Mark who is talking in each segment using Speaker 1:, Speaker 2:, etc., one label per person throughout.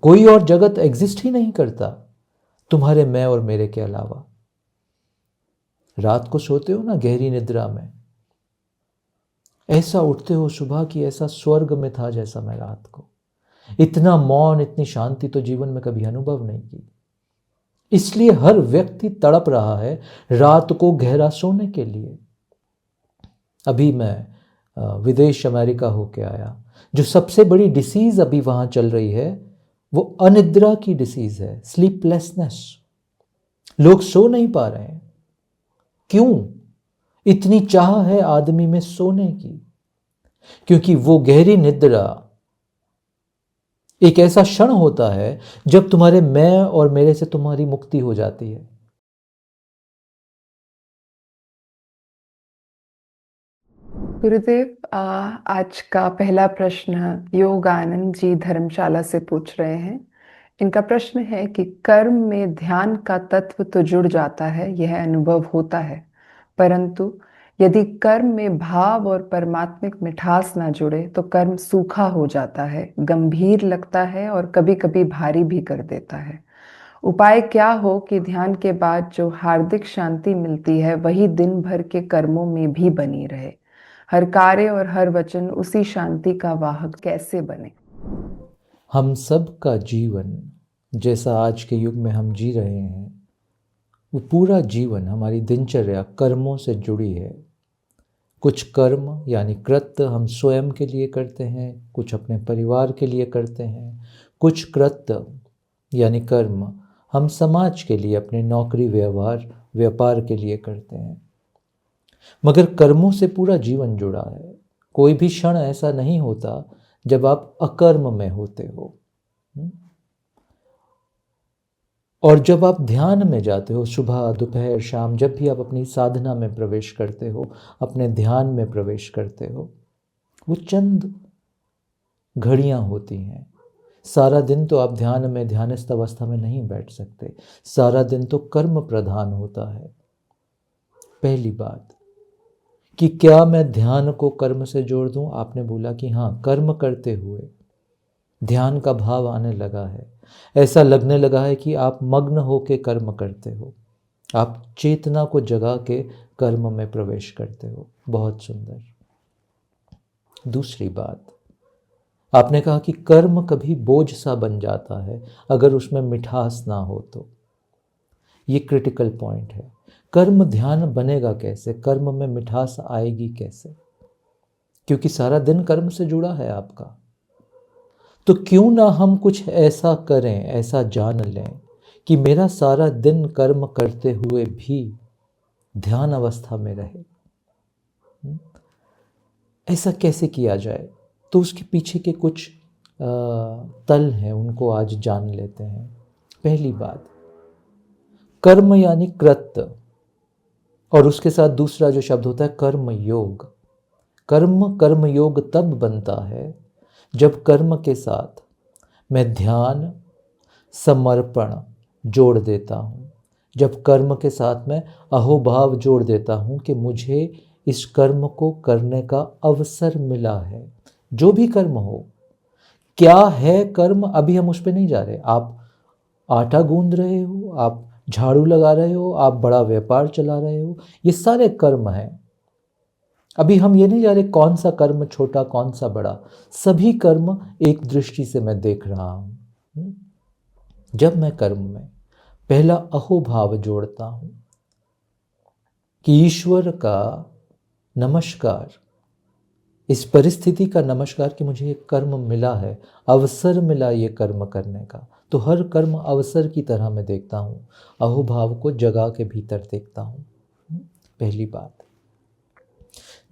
Speaker 1: कोई और जगत एग्जिस्ट ही नहीं करता तुम्हारे मैं और मेरे के अलावा। रात को सोते हो ना गहरी निद्रा में, ऐसा उठते हो सुबह की ऐसा स्वर्ग में था जैसा मैं रात को। इतना मौन, इतनी शांति तो जीवन में कभी अनुभव नहीं की। इसलिए हर व्यक्ति तड़प रहा है रात को गहरा सोने के लिए। अभी मैं विदेश अमेरिका होके आया। जो सबसे बड़ी डिसीज अभी वहां चल रही है वो अनिद्रा की डिसीज है, स्लीपलेसनेस। लोग सो नहीं पा रहे हैं। क्यों? इतनी चाह है आदमी में सोने की, क्योंकि वो गहरी निद्रा एक ऐसा क्षण होता है जब तुम्हारे मैं और मेरे से तुम्हारी मुक्ति हो जाती है।
Speaker 2: गुरुदेव, आज का पहला प्रश्न योग आनंद जी धर्मशाला से पूछ रहे हैं। इनका प्रश्न है कि कर्म में ध्यान का तत्व तो जुड़ जाता है, यह अनुभव होता है, परंतु यदि कर्म में भाव और परमात्मिक मिठास ना जुड़े तो कर्म सूखा हो जाता है, गंभीर लगता है और कभी कभी भारी भी कर देता है। उपाय क्या हो कि ध्यान के बाद जो हार्दिक शांति मिलती है वही दिन भर के कर्मों में भी बनी रहे? हर कार्य और हर वचन उसी शांति का वाहक कैसे बने?
Speaker 1: हम सब का जीवन जैसा आज के युग में हम जी रहे हैं, वो पूरा जीवन हमारी दिनचर्या कर्मों से जुड़ी है। कुछ कर्म यानी कृत्य हम स्वयं के लिए करते हैं, कुछ अपने परिवार के लिए करते हैं, कुछ कृत्य यानी कर्म हम समाज के लिए, अपने नौकरी व्यवहार व्यापार के लिए करते हैं। मगर कर्मों से पूरा जीवन जुड़ा है। कोई भी क्षण ऐसा नहीं होता जब आप अकर्म में होते हो। और जब आप ध्यान में जाते हो, सुबह दोपहर शाम, जब भी आप अपनी साधना में प्रवेश करते हो, अपने ध्यान में प्रवेश करते हो, वो चंद घड़ियां होती हैं। सारा दिन तो आप ध्यान में, ध्यानस्थ अवस्था में नहीं बैठ सकते। सारा दिन तो कर्म प्रधान होता है। पहली बात कि क्या मैं ध्यान को कर्म से जोड़ दूं? आपने बोला कि हाँ, कर्म करते हुए ध्यान का भाव आने लगा है। ऐसा लगने लगा है कि आप मग्न होकर कर्म करते हो, आप चेतना को जगा के कर्म में प्रवेश करते हो। बहुत सुंदर। दूसरी बात, आपने कहा कि कर्म कभी बोझ सा बन जाता है अगर उसमें मिठास ना हो तो। ये क्रिटिकल पॉइंट है। कर्म ध्यान बनेगा कैसे? कर्म में मिठास आएगी कैसे? क्योंकि सारा दिन कर्म से जुड़ा है आपका। तो क्यों ना हम कुछ ऐसा करें, ऐसा जान लें कि मेरा सारा दिन कर्म करते हुए भी ध्यान अवस्था में रहे। ऐसा कैसे किया जाए? तो उसके पीछे के कुछ तल हैं, उनको आज जान लेते हैं। पहली बात, कर्म यानी कृत्य, और उसके साथ दूसरा जो शब्द होता है कर्म योग। कर्म योग तब बनता है जब कर्म के साथ मैं ध्यान, समर्पण जोड़ देता हूँ। जब कर्म के साथ मैं अहोभाव जोड़ देता हूँ कि मुझे इस कर्म को करने का अवसर मिला है। जो भी कर्म हो, क्या है कर्म अभी हम उस पर नहीं जा रहे। आप आटा गूंद रहे हो, आप झाड़ू लगा रहे हो, आप बड़ा व्यापार चला रहे हो, ये सारे कर्म हैं। अभी हम ये नहीं जा रहे कौन सा कर्म छोटा कौन सा बड़ा, सभी कर्म एक दृष्टि से मैं देख रहा हूं। जब मैं कर्म में पहला अहोभाव जोड़ता हूं कि ईश्वर का नमस्कार, इस परिस्थिति का नमस्कार कि मुझे एक कर्म मिला है, अवसर मिला ये कर्म करने का, तो हर कर्म अवसर की तरह मैं देखता हूँ, अहोभाव को जगा के भीतर देखता हूँ। पहली बात,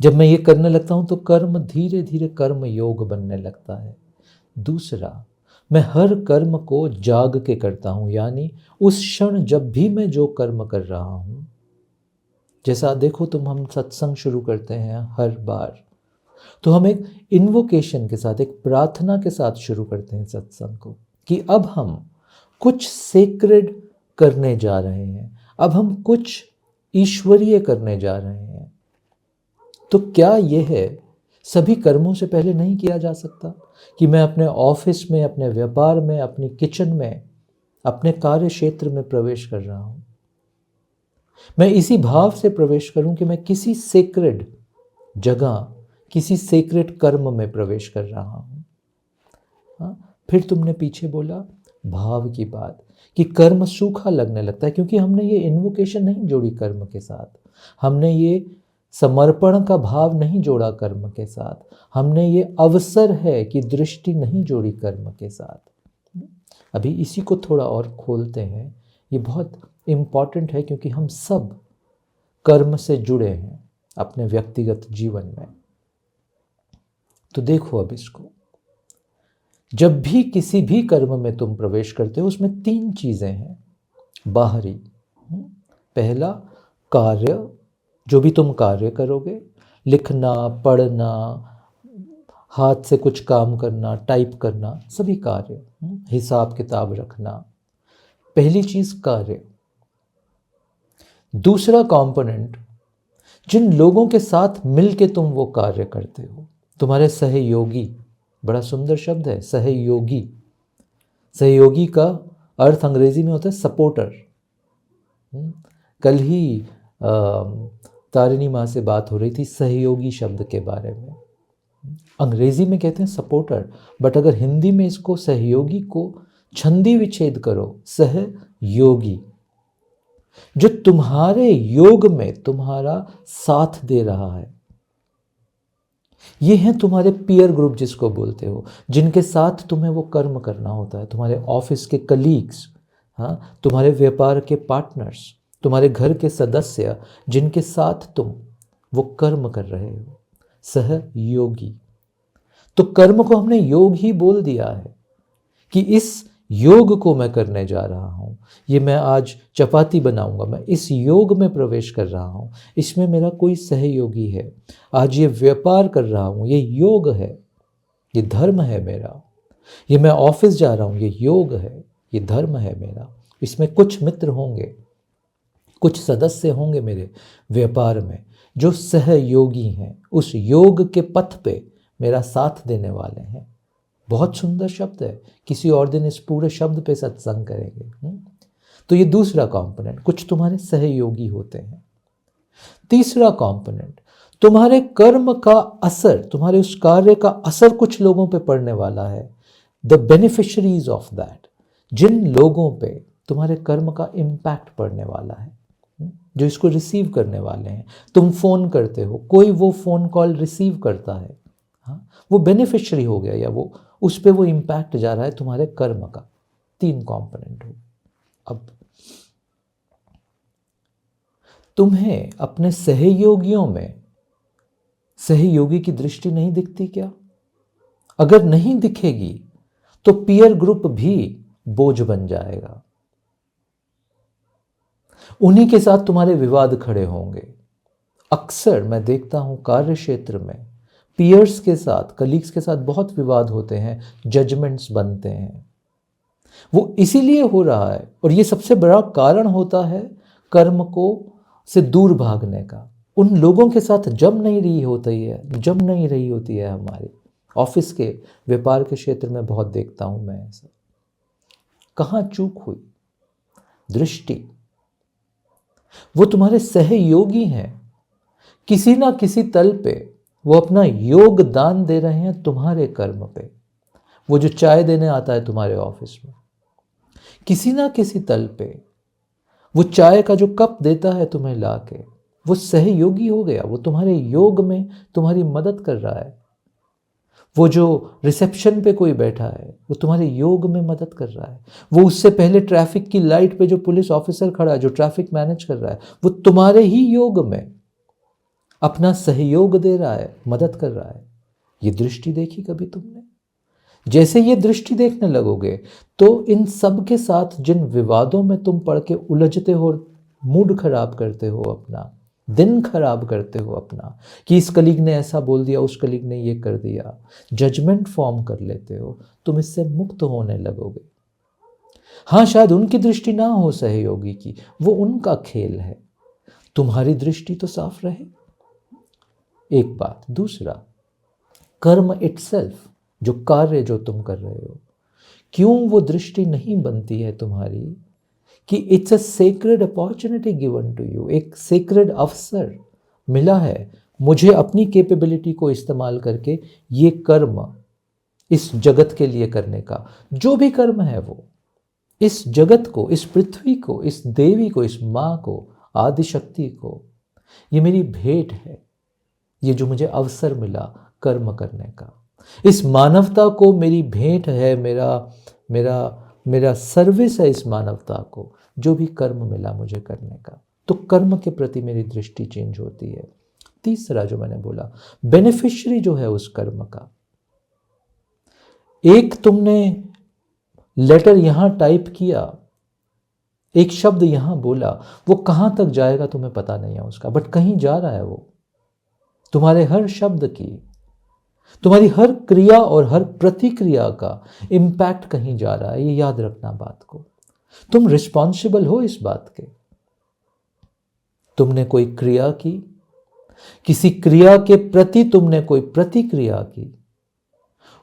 Speaker 1: जब मैं ये करने लगता हूँ तो कर्म धीरे धीरे कर्म योग बनने लगता है। दूसरा, मैं हर कर्म को जाग के करता हूँ, यानी उस क्षण जब भी मैं जो कर्म कर रहा हूँ, जैसा देखो तुम, हम सत्संग शुरू करते हैं हर बार, तो हम एक इन्वोकेशन के साथ, एक प्रार्थना के साथ शुरू करते हैं सत्संग को कि अब हम कुछ सेक्रेड करने जा रहे हैं, अब हम कुछ ईश्वरीय करने जा रहे हैं। तो क्या यह है सभी कर्मों से पहले नहीं किया जा सकता कि मैं अपने ऑफिस में, अपने व्यापार में, अपनी किचन में, अपने कार्य क्षेत्र में प्रवेश कर रहा हूं, मैं इसी भाव से प्रवेश करूं कि मैं किसी सेक्रेड जगह, किसी सेक्रेड कर्म में प्रवेश कर रहा हूं। हाँ, फिर तुमने पीछे बोला भाव की बात कि कर्म सूखा लगने लगता है, क्योंकि हमने ये इन्वोकेशन नहीं जोड़ी कर्म के साथ, हमने ये समर्पण का भाव नहीं जोड़ा कर्म के साथ, हमने ये अवसर है कि दृष्टि नहीं जोड़ी कर्म के साथ। अभी इसी को थोड़ा और खोलते हैं, ये बहुत इम्पॉर्टेंट है क्योंकि हम सब कर्म से जुड़े हैं अपने व्यक्तिगत जीवन में। तो देखो अब इसको, जब भी किसी भी कर्म में तुम प्रवेश करते हो उसमें 3 चीजें हैं बाहरी। पहला, कार्य, जो भी तुम कार्य करोगे, लिखना, पढ़ना, हाथ से कुछ काम करना, टाइप करना, सभी कार्य, हिसाब किताब रखना, पहली चीज कार्य। दूसरा कंपोनेंट, जिन लोगों के साथ मिलके तुम वो कार्य करते हो, तुम्हारे सहयोगी, बड़ा सुंदर शब्द है सहयोगी। सहयोगी का अर्थ अंग्रेजी में होता है सपोर्टर। कल ही तारिणी माँ से बात हो रही थी सहयोगी शब्द के बारे में। अंग्रेजी में कहते हैं सपोर्टर, बट अगर हिंदी में इसको सहयोगी को छंदी विच्छेद करो, सहयोगी, जो तुम्हारे योग में तुम्हारा साथ दे रहा है। ये हैं तुम्हारे पीयर ग्रुप जिसको बोलते हो, जिनके साथ तुम्हें वो कर्म करना होता है, तुम्हारे ऑफिस के कलीग्स, हाँ, तुम्हारे व्यापार के पार्टनर्स, तुम्हारे घर के सदस्य, जिनके साथ तुम वो कर्म कर रहे हो, सहयोगी। तो कर्म को हमने योग ही बोल दिया है कि इस योग को मैं करने जा रहा हूँ, ये मैं आज चपाती बनाऊंगा, मैं इस योग में प्रवेश कर रहा हूँ, इसमें मेरा कोई सहयोगी है। आज ये व्यापार कर रहा हूँ, ये योग है, ये धर्म है मेरा। ये मैं ऑफिस जा रहा हूँ, ये योग है, ये धर्म है मेरा। इसमें कुछ मित्र होंगे, कुछ सदस्य होंगे मेरे व्यापार में जो सहयोगी हैं, उस योग के पथ पे मेरा साथ देने वाले हैं। बहुत सुंदर शब्द है, किसी और दिन इस पूरे शब्द पे सत्संग करेंगे। तो ये दूसरा कंपोनेंट, कुछ तुम्हारे सहयोगी होते हैं। तीसरा कंपोनेंट, तुम्हारे कर्म का असर, तुम्हारे उस कार्य का असर कुछ लोगों पे पड़ने वाला है। द बेनिफिशरीज ऑफ दैट, जिन लोगों पे तुम्हारे कर्म का इम्पैक्ट पड़ने वाला है, जो इसको रिसीव करने वाले हैं। तुम फोन करते हो, कोई वो फोन कॉल रिसीव करता है, हाँ, वो बेनिफिशियरी हो गया, या वो उस पे वो इम्पैक्ट जा रहा है तुम्हारे कर्म का। 3 कंपोनेंट हो। अब तुम्हें अपने सहयोगियों में सहयोगी की दृष्टि नहीं दिखती क्या? अगर नहीं दिखेगी तो पीयर ग्रुप भी बोझ बन जाएगा, उन्हीं के साथ तुम्हारे विवाद खड़े होंगे। अक्सर मैं देखता हूं कार्य क्षेत्र में पीयर्स के साथ, कलीग्स के साथ बहुत विवाद होते हैं, जजमेंट्स बनते हैं। वो इसीलिए हो रहा है, और ये सबसे बड़ा कारण होता है कर्म को से दूर भागने का। उन लोगों के साथ जम नहीं रही होती है हमारी। ऑफिस के व्यापार के क्षेत्र में बहुत देखता हूं मैं ऐसा। कहाँ चूक हुई? दृष्टि। वो तुम्हारे सहयोगी हैं, किसी ना किसी तल पे वो अपना योगदान दे रहे हैं तुम्हारे कर्म पे। वो जो चाय देने आता है तुम्हारे ऑफिस में, किसी ना किसी तल पे वो चाय का जो कप देता है तुम्हें लाके, वो सहयोगी हो गया। वो तुम्हारे योग में तुम्हारी मदद कर रहा है। वो जो रिसेप्शन पे कोई बैठा है, वो तुम्हारे योग में मदद कर रहा है। वो उससे पहले ट्रैफिक की लाइट पे जो पुलिस ऑफिसर खड़ा है, जो ट्रैफिक मैनेज कर रहा है, वो तुम्हारे ही योग में अपना सहयोग दे रहा है, मदद कर रहा है। ये दृष्टि देखी कभी तुमने? जैसे ये दृष्टि देखने लगोगे तो इन सब के साथ जिन विवादों में तुम पड़ के उलझते हो, मूड खराब करते हो अपना, दिन खराब करते हो अपना, कि इस कलीग ने ऐसा बोल दिया, उस कलीग ने ये कर दिया, जजमेंट फॉर्म कर लेते हो, तुम इससे मुक्त होने लगोगे। हाँ, शायद उनकी दृष्टि ना हो सहयोगी की, वो उनका खेल है, तुम्हारी दृष्टि तो साफ रहे। एक बात। दूसरा, कर्म इटसेल्फ, जो कार्य जो तुम कर रहे हो, क्यों वो दृष्टि नहीं बनती है तुम्हारी कि it's a sacred opportunity given to you, एक सेक्रेड अवसर मिला है मुझे अपनी कैपेबिलिटी को इस्तेमाल करके ये कर्म इस जगत के लिए करने का। जो भी कर्म है वो इस जगत को, इस पृथ्वी को, इस देवी को, इस माँ को, आदिशक्ति को, ये मेरी भेंट है, ये जो मुझे अवसर मिला कर्म करने का। इस मानवता को मेरी भेंट है, मेरा मेरा मेरा सर्विस है इस मानवता को, जो भी कर्म मिला मुझे करने का। तो कर्म के प्रति मेरी दृष्टि चेंज होती है। तीसरा जो मैंने बोला, बेनिफिशियरी जो है उस कर्म का, एक तुमने लेटर यहां टाइप किया, एक शब्द यहां बोला, वो कहां तक जाएगा तुम्हें पता नहीं है उसका, बट कहीं जा रहा है वो। तुम्हारे हर शब्द की, तुम्हारी हर क्रिया और हर प्रतिक्रिया का इम्पैक्ट कहीं जा रहा है, ये याद रखना बात को। तुम रिस्पॉन्सिबल हो इस बात के। तुमने कोई क्रिया की, किसी क्रिया के प्रति तुमने कोई प्रतिक्रिया की,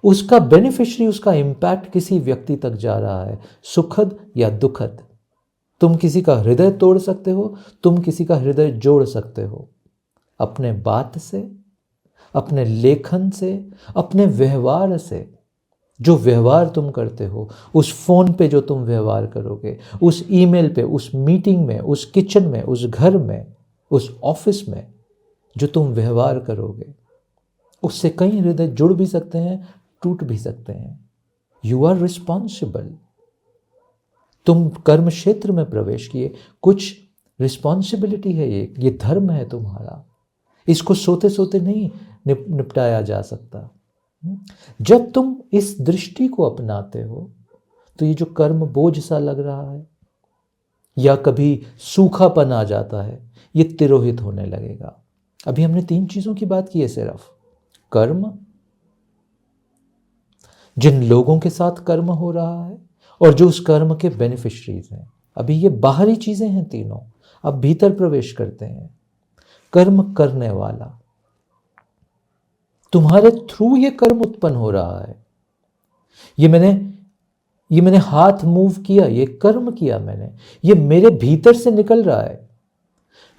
Speaker 1: उसका बेनिफिशियरी, उसका इम्पैक्ट किसी व्यक्ति तक जा रहा है, सुखद या दुखद। तुम किसी का हृदय तोड़ सकते हो, तुम किसी का हृदय जोड़ सकते हो, अपने बात से, अपने लेखन से, अपने व्यवहार से। जो व्यवहार तुम करते हो, उस फोन पे जो तुम व्यवहार करोगे, उस ईमेल पे, उस मीटिंग में, उस किचन में, उस घर में, उस ऑफिस में जो तुम व्यवहार करोगे, उससे कई हृदय जुड़ भी सकते हैं, टूट भी सकते हैं। You are responsible. तुम कर्म क्षेत्र में प्रवेश किए, कुछ रिस्पॉन्सिबिलिटी है, ये धर्म है तुम्हारा। इसको सोते सोते नहीं निपटाया जा सकता। जब तुम इस दृष्टि को अपनाते हो तो ये जो कर्म बोझ सा लग रहा है या कभी सूखापन आ जाता है, ये तिरोहित होने लगेगा। अभी हमने 3 चीजों की बात की है, सिर्फ कर्म, जिन लोगों के साथ कर्म हो रहा है, और जो उस कर्म के बेनिफिशरीज हैं। अभी ये बाहरी चीजें हैं तीनों, अब भीतर प्रवेश करते हैं। कर्म करने वाला, तुम्हारे थ्रू ये कर्म उत्पन्न हो रहा है। ये मैंने हाथ मूव किया, ये कर्म किया मैंने, ये मेरे भीतर से निकल रहा है।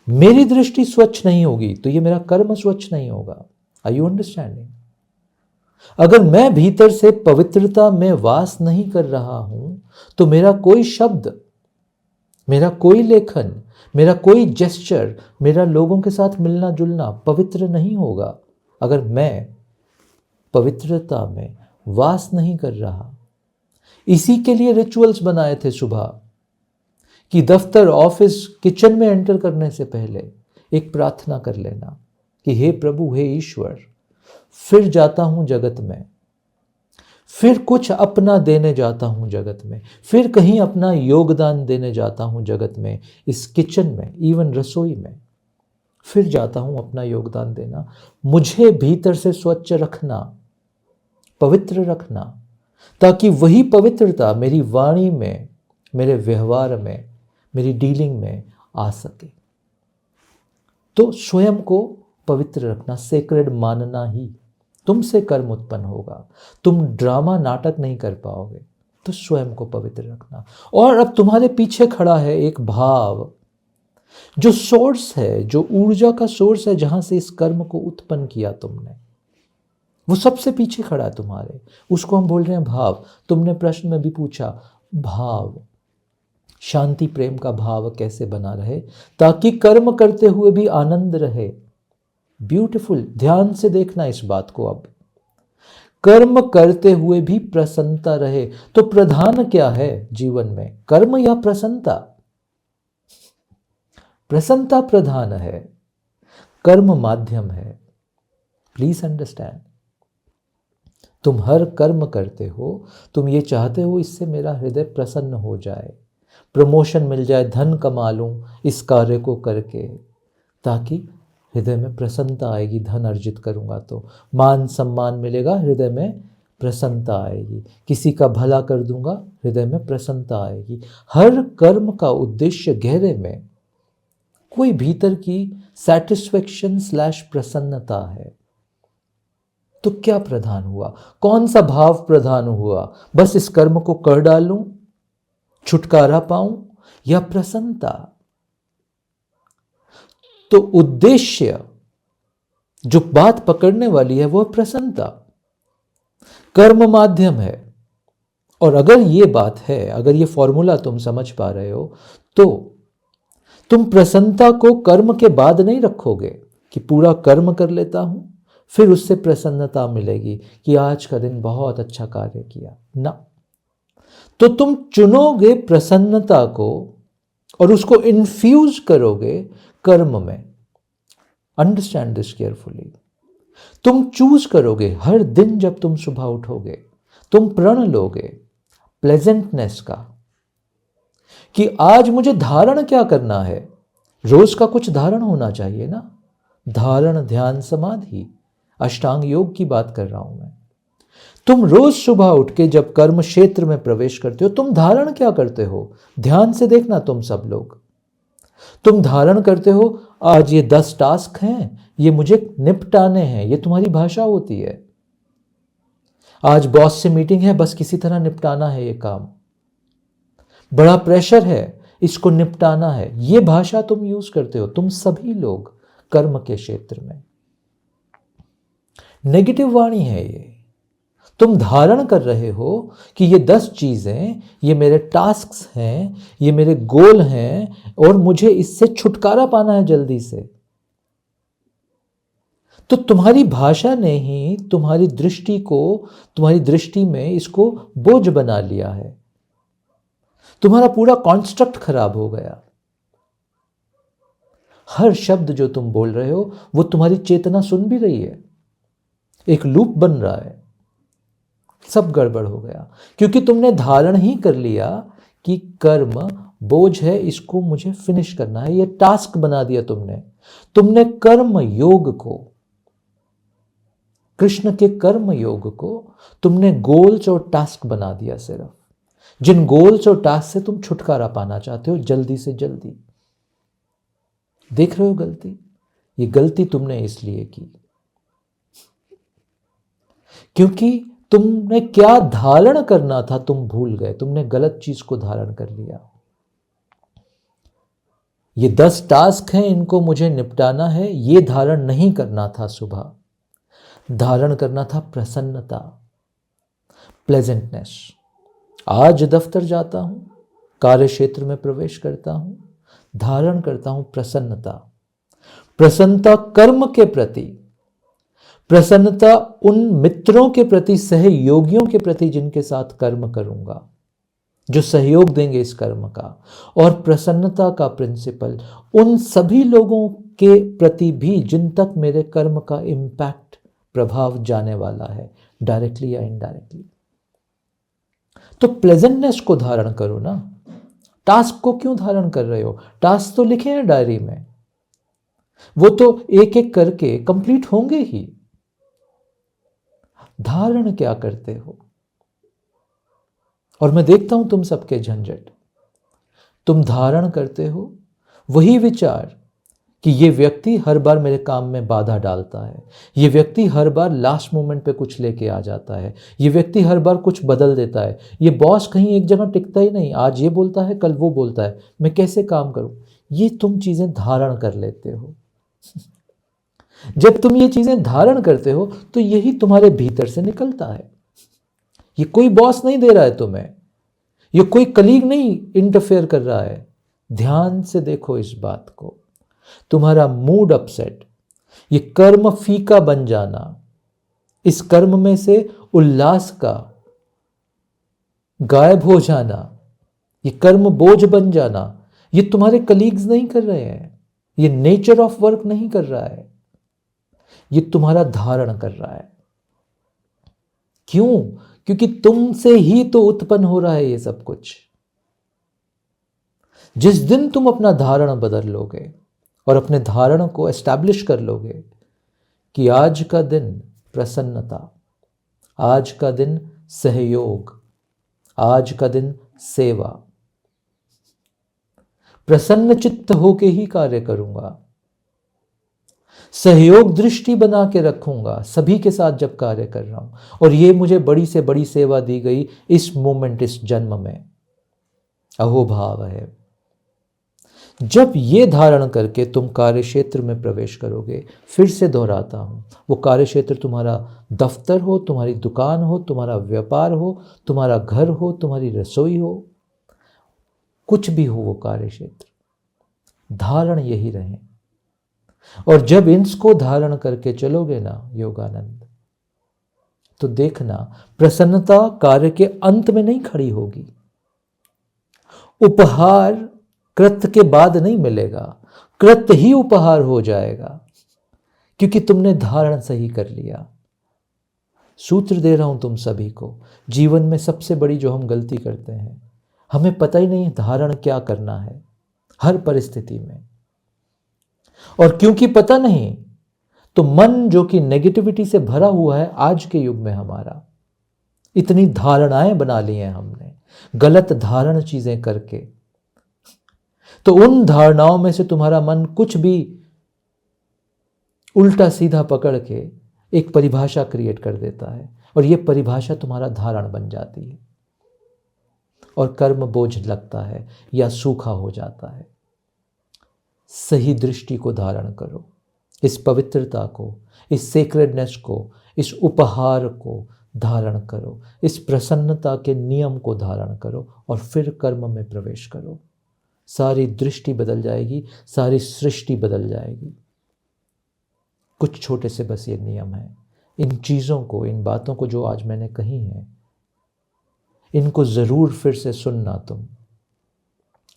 Speaker 1: मेरी दृष्टि स्वच्छ नहीं होगी तो ये मेरा कर्म स्वच्छ नहीं होगा। Are you understanding? अगर मैं भीतर से पवित्रता में वास नहीं कर रहा हूं तो मेरा कोई शब्द, मेरा कोई लेखन, मेरा कोई जेस्चर, मेरा लोगों के साथ मिलना जुलना पवित्र नहीं होगा। अगर मैं पवित्रता में वास नहीं कर रहा। इसी के लिए रिचुअल्स बनाए थे सुबह कि दफ्तर, ऑफिस, किचन में एंटर करने से पहले एक प्रार्थना कर लेना कि हे प्रभु, हे ईश्वर, फिर जाता हूं जगत में, फिर कुछ अपना देने जाता हूं जगत में, फिर कहीं अपना योगदान देने जाता हूं जगत में, इस किचन में, इवन रसोई में फिर जाता हूं अपना योगदान देना। मुझे भीतर से स्वच्छ रखना, पवित्र रखना, ताकि वही पवित्रता मेरी वाणी में, मेरे व्यवहार में, मेरी डीलिंग में आ सके। तो स्वयं को पवित्र रखना, सेक्रेड मानना ही तुमसे कर्म उत्पन्न होगा। तुम ड्रामा, नाटक नहीं कर पाओगे, तो स्वयं को पवित्र रखना। और अब तुम्हारे पीछे खड़ा है एक भाव, जो सोर्स है, जो ऊर्जा का सोर्स है, जहां से इस कर्म को उत्पन्न किया तुमने, वो सबसे पीछे खड़ा है तुम्हारे। उसको हम बोल रहे हैं भाव। तुमने प्रश्न में भी पूछा, भाव, शांति प्रेम का भाव कैसे बना रहे ताकि कर्म करते हुए भी आनंद रहे। ब्यूटीफुल, ध्यान से देखना इस बात को। अब कर्म करते हुए भी प्रसन्नता रहे, तो प्रधान क्या है जीवन में, कर्म या प्रसन्नता? प्रसन्नता प्रधान है, कर्म माध्यम है। Please understand. तुम हर कर्म करते हो, तुम ये चाहते हो इससे मेरा हृदय प्रसन्न हो जाए, प्रमोशन मिल जाए, धन कमा लूं इस कार्य को करके, ताकि हृदय में प्रसन्नता आएगी। धन अर्जित करूंगा तो मान सम्मान मिलेगा, हृदय में प्रसन्नता आएगी। किसी का भला कर दूंगा, हृदय में प्रसन्नता आएगी। हर कर्म का उद्देश्य गहरे में कोई भीतर की सेटिस्फेक्शन / प्रसन्नता है। तो क्या प्रधान हुआ? कौन सा भाव प्रधान हुआ? बस इस कर्म को कर डालूं, छुटकारा पाऊं, या प्रसन्नता? तो उद्देश्य, जो बात पकड़ने वाली है, वह प्रसन्नता। कर्म माध्यम है। और अगर ये बात है, अगर ये फॉर्मूला तुम समझ पा रहे हो, तो तुम प्रसन्नता को कर्म के बाद नहीं रखोगे कि पूरा कर्म कर लेता हूं फिर उससे प्रसन्नता मिलेगी कि आज का दिन बहुत अच्छा कार्य किया ना। तो तुम चुनोगे प्रसन्नता को और उसको इन्फ्यूज करोगे कर्म में। Understand this carefully. तुम चूज करोगे हर दिन, जब तुम सुबह उठोगे तुम प्रण लोगे प्लेजेंटनेस का कि आज मुझे धारण क्या करना है। रोज का कुछ धारण होना चाहिए ना। धारण, ध्यान, समाधि, अष्टांग योग की बात कर रहा हूं मैं। तुम रोज सुबह उठ के जब कर्म क्षेत्र में प्रवेश करते हो, तुम धारण क्या करते हो? ध्यान से देखना तुम सब लोग। तुम धारण करते हो, आज ये 10 टास्क हैं, ये मुझे निपटाने हैं। ये तुम्हारी भाषा होती है। आज बॉस से मीटिंग है, बस किसी तरह निपटाना है ये काम। बड़ा प्रेशर है, इसको निपटाना है। ये भाषा तुम यूज करते हो, तुम सभी लोग कर्म के क्षेत्र में। नेगेटिव वाणी है ये। तुम धारण कर रहे हो कि ये 10 चीजें, ये मेरे टास्क्स हैं, ये मेरे गोल हैं और मुझे इससे छुटकारा पाना है जल्दी से। तो तुम्हारी भाषा ने ही तुम्हारी दृष्टि को, तुम्हारी दृष्टि में इसको बोझ बना लिया है। तुम्हारा पूरा कॉन्स्ट्रक्ट खराब हो गया। हर शब्द जो तुम बोल रहे हो वो तुम्हारी चेतना सुन भी रही है। एक लूप बन रहा है। सब गड़बड़ हो गया क्योंकि तुमने धारण ही कर लिया कि कर्म बोझ है, इसको मुझे फिनिश करना है। ये टास्क बना दिया तुमने कर्म योग को, कृष्ण के कर्म योग को तुमने गोल्स और टास्क बना दिया। सिर्फ जिन गोल्स और टास्क से तुम छुटकारा पाना चाहते हो जल्दी से जल्दी। देख रहे हो गलती? ये गलती तुमने इसलिए की क्योंकि तुमने क्या धारण करना था तुम भूल गए। तुमने गलत चीज को धारण कर लिया। ये 10 टास्क हैं, इनको मुझे निपटाना है, ये धारण नहीं करना था। सुबह धारण करना था प्रसन्नता, प्लेजेंटनेस। आज दफ्तर जाता हूं, कार्य क्षेत्र में प्रवेश करता हूं, धारण करता हूं प्रसन्नता। प्रसन्नता कर्म के प्रति, प्रसन्नता उन मित्रों के प्रति, सहयोगियों के प्रति जिनके साथ कर्म करूंगा, जो सहयोग देंगे इस कर्म का। और प्रसन्नता का प्रिंसिपल उन सभी लोगों के प्रति भी जिन तक मेरे कर्म का इम्पैक्ट, प्रभाव जाने वाला है, डायरेक्टली या इनडायरेक्टली। तो प्लेजेंटनेस को धारण करो ना। टास्क को क्यों धारण कर रहे हो? टास्क तो लिखे हैं डायरी में, वो तो एक एक करके कंप्लीट होंगे ही। धारण क्या करते हो? और मैं देखता हूं तुम सबके झंझट। तुम धारण करते हो वही विचार कि ये व्यक्ति हर बार मेरे काम में बाधा डालता है, ये व्यक्ति हर बार लास्ट मोमेंट पे कुछ लेके आ जाता है, ये व्यक्ति हर बार कुछ बदल देता है, ये बॉस कहीं एक जगह टिकता ही नहीं, आज ये बोलता है कल वो बोलता है, मैं कैसे काम करूं? ये तुम चीजें धारण कर लेते हो। जब तुम ये चीजें धारण करते हो तो यही तुम्हारे भीतर से निकलता है। ये कोई बॉस नहीं दे रहा है तुम्हें, ये कोई कलीग नहीं इंटरफेयर कर रहा है। ध्यान से देखो इस बात को। तुम्हारा मूड अपसेट, ये कर्म फीका बन जाना, इस कर्म में से उल्लास का गायब हो जाना, ये कर्म बोझ बन जाना, ये तुम्हारे कलीग्स नहीं कर रहे हैं, ये नेचर ऑफ वर्क नहीं कर रहा है, ये तुम्हारा धारण कर रहा है। क्यों? क्योंकि तुमसे ही तो उत्पन्न हो रहा है ये सब कुछ। जिस दिन तुम अपना धारण बदल लोगे और अपने धारण को एस्टैब्लिश कर लोगे कि आज का दिन प्रसन्नता, आज का दिन सहयोग, आज का दिन सेवा, प्रसन्न चित्त होके ही कार्य करूंगा, सहयोग दृष्टि बना के रखूंगा सभी के साथ जब कार्य कर रहा हूं, और ये मुझे बड़ी से बड़ी सेवा दी गई इस मोमेंट, इस जन्म में। अहोभाव है। जब ये धारण करके तुम कार्य क्षेत्र में प्रवेश करोगे, फिर से दोहराता हूं, वो कार्य क्षेत्र तुम्हारा दफ्तर हो, तुम्हारी दुकान हो, तुम्हारा व्यापार हो, तुम्हारा घर हो, तुम्हारी रसोई हो, कुछ भी हो वो कार्य क्षेत्र, धारण यही रहे। और जब इसको धारण करके चलोगे ना योगानंद, तो देखना प्रसन्नता कार्य के अंत में नहीं खड़ी होगी। उपहार कृत्य के बाद नहीं मिलेगा, कृत्य ही उपहार हो जाएगा, क्योंकि तुमने धारण सही कर लिया। सूत्र दे रहा हूं तुम सभी को। जीवन में सबसे बड़ी जो हम गलती करते हैं, हमें पता ही नहीं धारण क्या करना है हर परिस्थिति में। और क्योंकि पता नहीं, तो मन जो कि नेगेटिविटी से भरा हुआ है आज के युग में हमारा, इतनी धारणाएं बना ली हैं हमने गलत धारण चीजें करके, तो उन धारणाओं में से तुम्हारा मन कुछ भी उल्टा सीधा पकड़ के एक परिभाषा क्रिएट कर देता है, और ये परिभाषा तुम्हारा धारण बन जाती है, और कर्म बोझ लगता है या सूखा हो जाता है। सही दृष्टि को धारण करो, इस पवित्रता को, इस सेक्रेडनेस को, इस उपहार को धारण करो, इस प्रसन्नता के नियम को धारण करो, और फिर कर्म में प्रवेश करो। सारी दृष्टि बदल जाएगी, सारी सृष्टि बदल जाएगी। कुछ छोटे से बस ये नियम है। इन चीज़ों को, इन बातों को जो आज मैंने कही हैं, इनको ज़रूर फिर से सुनना तुम।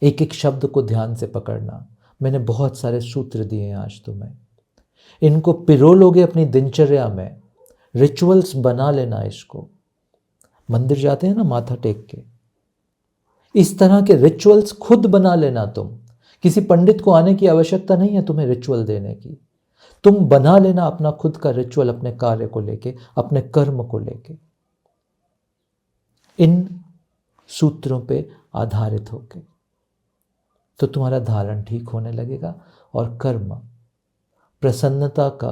Speaker 1: एक एक शब्द को ध्यान से पकड़ना। मैंने बहुत सारे सूत्र दिए हैं आज तुम्हें, इनको पिरो लोगे अपनी दिनचर्या में, रिचुअल्स बना लेना इसको। मंदिर जाते हैं ना माथा टेक के, इस तरह के रिचुअल्स खुद बना लेना तुम। किसी पंडित को आने की आवश्यकता नहीं है तुम्हें रिचुअल देने की, तुम बना लेना अपना खुद का रिचुअल, अपने कार्य को लेके, अपने कर्म को लेके, इन सूत्रों पे आधारित होके। तो तुम्हारा धारण ठीक होने लगेगा, और कर्म प्रसन्नता का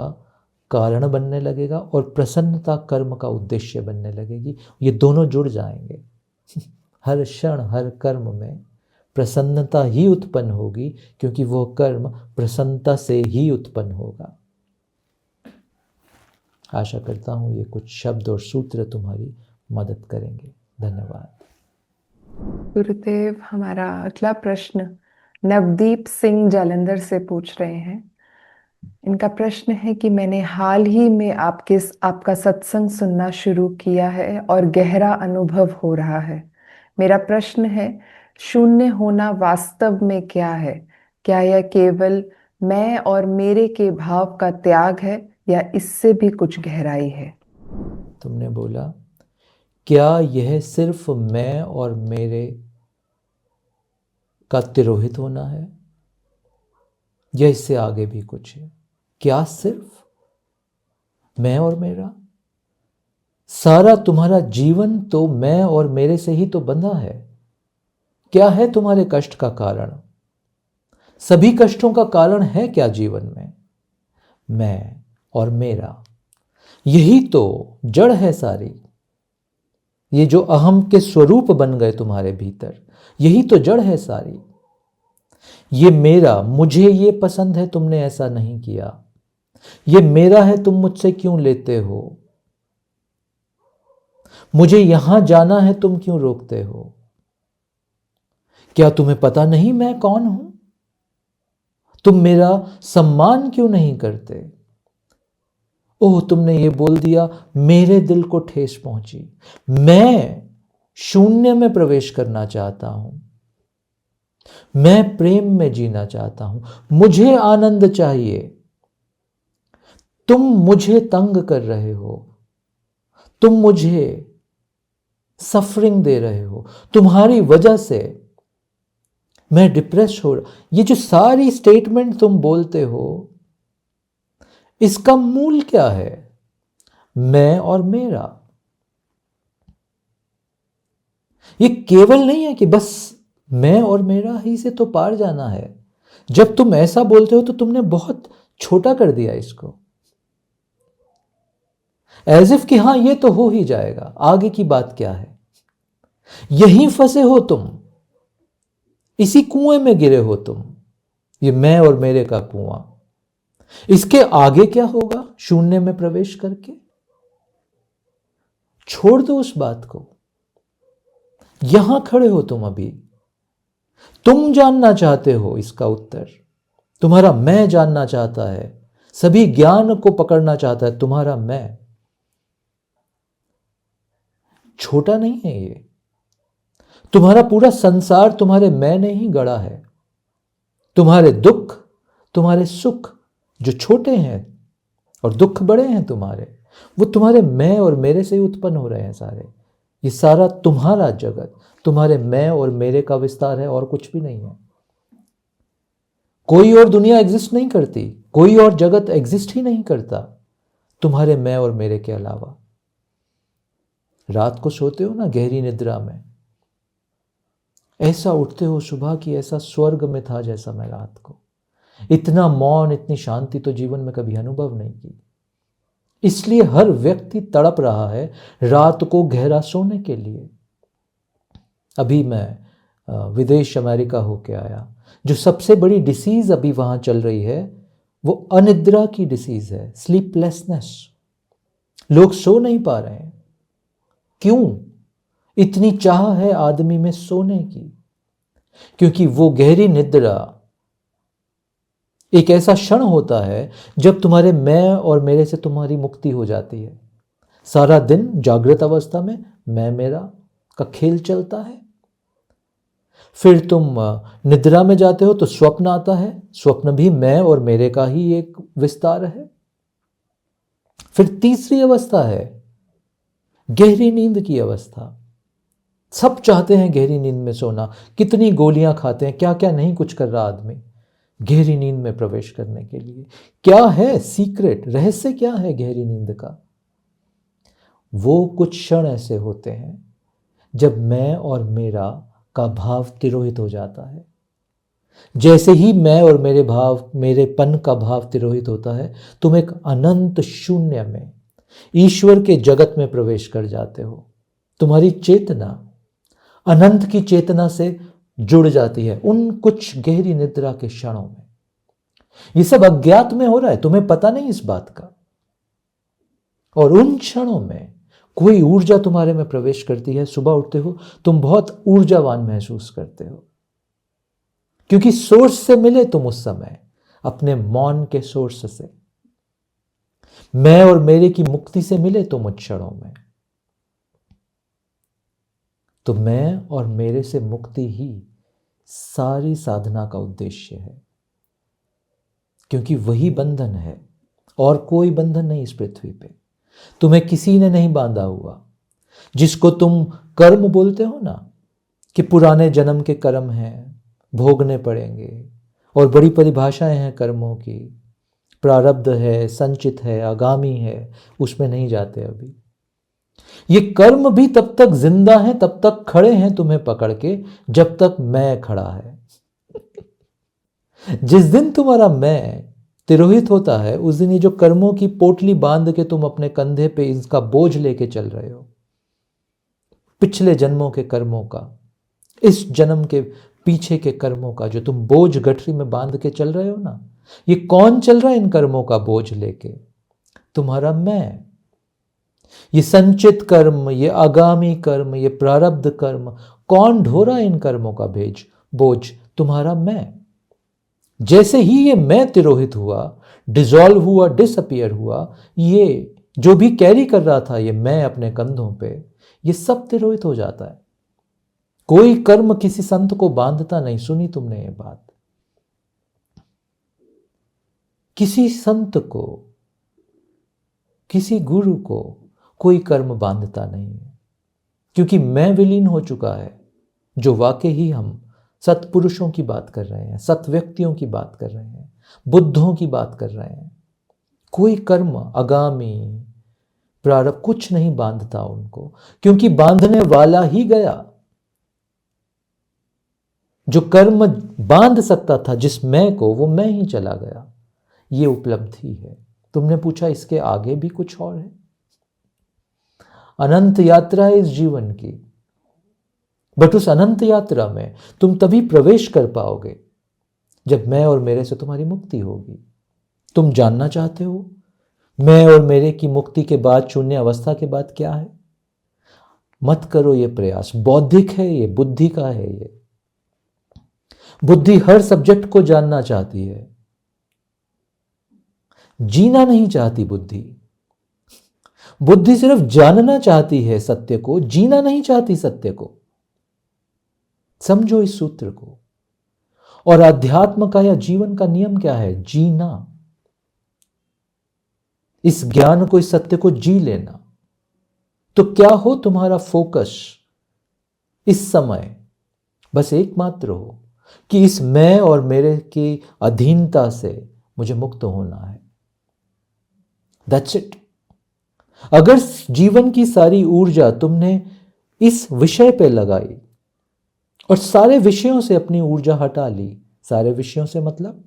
Speaker 1: कारण बनने लगेगा, और प्रसन्नता कर्म का उद्देश्य बनने लगेगी। ये दोनों जुड़ जाएंगे। हर क्षण हर कर्म में प्रसन्नता ही उत्पन्न होगी, क्योंकि वो कर्म प्रसन्नता से ही उत्पन्न होगा। आशा करता हूँ ये कुछ शब्द और सूत्र तुम्हारी मदद करेंगे। धन्यवाद।
Speaker 2: गुरुदेव, हमारा अगला प्रश्न नवदीप सिंह जालंधर से पूछ रहे हैं। इनका प्रश्न है कि मैंने हाल ही में आपका सत्संग सुनना शुरू किया है और गहरा अनुभव हो रहा है। मेरा प्रश्न है, शून्य होना वास्तव में क्या है? क्या यह केवल मैं और मेरे के भाव का त्याग है, या इससे भी कुछ गहराई है?
Speaker 1: तुमने बोला, क्या यह सिर्फ मैं और मेरे का तिरोहित होना है, या इससे आगे भी कुछ है? क्या सिर्फ मैं और मेरा? सारा तुम्हारा जीवन तो मैं और मेरे से ही तो बंधा है। क्या है तुम्हारे कष्ट का कारण? सभी कष्टों का कारण है क्या जीवन में? मैं और मेरा, यही तो जड़ है सारी। ये जो अहम के स्वरूप बन गए तुम्हारे भीतर, यही तो जड़ है सारी। ये मेरा, मुझे ये पसंद है, तुमने ऐसा नहीं किया। ये मेरा है, तुम मुझसे क्यों लेते हो? मुझे यहां जाना है, तुम क्यों रोकते हो? क्या तुम्हें पता नहीं मैं कौन हूं? तुम मेरा सम्मान क्यों नहीं करते? ओह, तुमने ये बोल दिया, मेरे दिल को ठेस पहुंची। मैं शून्य में प्रवेश करना चाहता हूं, मैं प्रेम में जीना चाहता हूं, मुझे आनंद चाहिए। तुम मुझे तंग कर रहे हो, तुम मुझे सफरिंग दे रहे हो, तुम्हारी वजह से मैं डिप्रेस हो रहा। ये जो सारी स्टेटमेंट तुम बोलते हो, इसका मूल क्या है? मैं और मेरा। ये केवल नहीं है कि बस मैं और मेरा ही से तो पार जाना है। जब तुम ऐसा बोलते हो तो तुमने बहुत छोटा कर दिया इसको, एज इफ कि हाँ ये तो हो ही जाएगा, आगे की बात क्या है। यहीं फंसे हो तुम, इसी कुएं में गिरे हो तुम, ये मैं और मेरे का कुआं। इसके आगे क्या होगा शून्य में प्रवेश करके? छोड़ दो उस बात को। यहां खड़े हो तुम अभी, तुम जानना चाहते हो इसका उत्तर, तुम्हारा मैं जानना चाहता है, सभी ज्ञान को पकड़ना चाहता है तुम्हारा मैं। छोटा नहीं है ये, तुम्हारा पूरा संसार तुम्हारे मैं ने ही गढ़ा है। तुम्हारे दुख, तुम्हारे सुख जो छोटे हैं और दुख बड़े हैं तुम्हारे, वो तुम्हारे मैं और मेरे से ही उत्पन्न हो रहे हैं सारे। ये सारा तुम्हारा जगत तुम्हारे मैं और मेरे का विस्तार है और कुछ भी नहीं है। कोई और दुनिया एग्जिस्ट नहीं करती, कोई और जगत एग्जिस्ट ही नहीं करता तुम्हारे मैं और मेरे के अलावा। रात को सोते हो ना गहरी निद्रा में, ऐसा उठते हो सुबह की ऐसा स्वर्ग में था जैसा मैं रात को। इतना मौन, इतनी शांति तो जीवन में कभी अनुभव नहीं की। इसलिए हर व्यक्ति तड़प रहा है रात को गहरा सोने के लिए। अभी मैं विदेश अमेरिका होके आया, जो सबसे बड़ी डिसीज अभी वहां चल रही है वो अनिद्रा की डिसीज है, स्लीपलेसनेस। लोग सो नहीं पा रहे हैं। क्यों? इतनी चाह है आदमी में सोने की, क्योंकि वो गहरी निद्रा एक ऐसा क्षण होता है जब तुम्हारे मैं और मेरे से तुम्हारी मुक्ति हो जाती है। सारा दिन जागृत अवस्था में मैं मेरा का खेल चलता है, फिर तुम निद्रा में जाते हो तो स्वप्न आता है, स्वप्न भी मैं और मेरे का ही एक विस्तार है। फिर तीसरी अवस्था है गहरी नींद की अवस्था। सब चाहते हैं गहरी नींद में सोना, कितनी गोलियां खाते हैं, क्या क्या नहीं कुछ कर रहा आदमी गहरी नींद में प्रवेश करने के लिए। क्या है सीक्रेट, रहस्य क्या है गहरी नींद का? वो कुछ क्षण ऐसे होते हैं जब मैं और मेरा का भाव तिरोहित हो जाता है। जैसे ही मैं और मेरे भाव, मेरेपन का भाव तिरोहित होता है, तुम एक अनंत शून्य में, ईश्वर के जगत में प्रवेश कर जाते हो। तुम्हारी चेतना अनंत की चेतना से जुड़ जाती है उन कुछ गहरी निद्रा के क्षणों में। ये सब अज्ञात में हो रहा है, तुम्हें पता नहीं इस बात का। और उन क्षणों में कोई ऊर्जा तुम्हारे में प्रवेश करती है। सुबह उठते हो तुम बहुत ऊर्जावान महसूस करते हो, क्योंकि सोर्स से मिले तुम उस समय, अपने मौन के सोर्स से, मैं और मेरे की मुक्ति से मिले तुम उन क्षणों में। तो मैं और मेरे से मुक्ति ही सारी साधना का उद्देश्य है, क्योंकि वही बंधन है और कोई बंधन नहीं इस पृथ्वी पे। तुम्हें किसी ने नहीं बांधा हुआ। जिसको तुम कर्म बोलते हो ना, कि पुराने जन्म के कर्म हैं, भोगने पड़ेंगे, और बड़ी परिभाषाएं हैं कर्मों की, प्रारब्ध है, संचित है, आगामी है, उसमें नहीं जाते अभी। ये कर्म भी तब तक जिंदा हैं, तब तक खड़े हैं तुम्हें पकड़ के, जब तक मैं खड़ा है। जिस दिन तुम्हारा मैं तिरोहित होता है, उस दिन ये जो कर्मों की पोटली बांध के तुम अपने कंधे पे इसका बोझ लेके चल रहे हो, पिछले जन्मों के कर्मों का, इस जन्म के पीछे के कर्मों का जो तुम बोझ गठरी में बांध के चल रहे हो ना, ये कौन चल रहा है इन कर्मों का बोझ लेके? तुम्हारा मैं। ये संचित कर्म, ये आगामी कर्म, ये प्रारब्ध कर्म, कौन ढो रहा है इन कर्मों का बोझ? तुम्हारा मैं। जैसे ही ये मैं तिरोहित हुआ, डिसॉल्व हुआ, डिसअपियर हुआ, ये जो भी कैरी कर रहा था ये मैं अपने कंधों पे, ये सब तिरोहित हो जाता है। कोई कर्म किसी संत को बांधता नहीं। सुनी तुमने ये बात? किसी संत को, किसी गुरु को कोई कर्म बांधता नहीं है, क्योंकि मैं विलीन हो चुका है। जो वाकई ही हम सत्पुरुषों की बात कर रहे हैं, सत व्यक्तियों की बात कर रहे हैं, बुद्धों की बात कर रहे हैं। कोई कर्म आगामी प्रारब्ध कुछ नहीं बांधता उनको, क्योंकि बांधने वाला ही गया। जो कर्म बांध सकता था जिस मैं को, वो मैं ही चला गया। ये उपलब्धि है। तुमने पूछा इसके आगे भी कुछ और है? अनंत यात्रा है इस जीवन की, बट उस अनंत यात्रा में तुम तभी प्रवेश कर पाओगे जब मैं और मेरे से तुम्हारी मुक्ति होगी। तुम जानना चाहते हो मैं और मेरे की मुक्ति के बाद, शून्य अवस्था के बाद क्या है? मत करो ये प्रयास। बौद्धिक है ये, बुद्धि का है ये। बुद्धि हर सब्जेक्ट को जानना चाहती है, जीना नहीं चाहती बुद्धि। बुद्धि सिर्फ जानना चाहती है सत्य को, जीना नहीं चाहती सत्य को। समझो इस सूत्र को। और अध्यात्म का या जीवन का नियम क्या है? जीना। इस ज्ञान को, इस सत्य को जी लेना। तो क्या हो तुम्हारा फोकस इस समय? बस एकमात्र हो कि इस मैं और मेरे की अधीनता से मुझे मुक्त होना है। That's it. अगर जीवन की सारी ऊर्जा तुमने इस विषय पे लगाई और सारे विषयों से अपनी ऊर्जा हटा ली, सारे विषयों से मतलब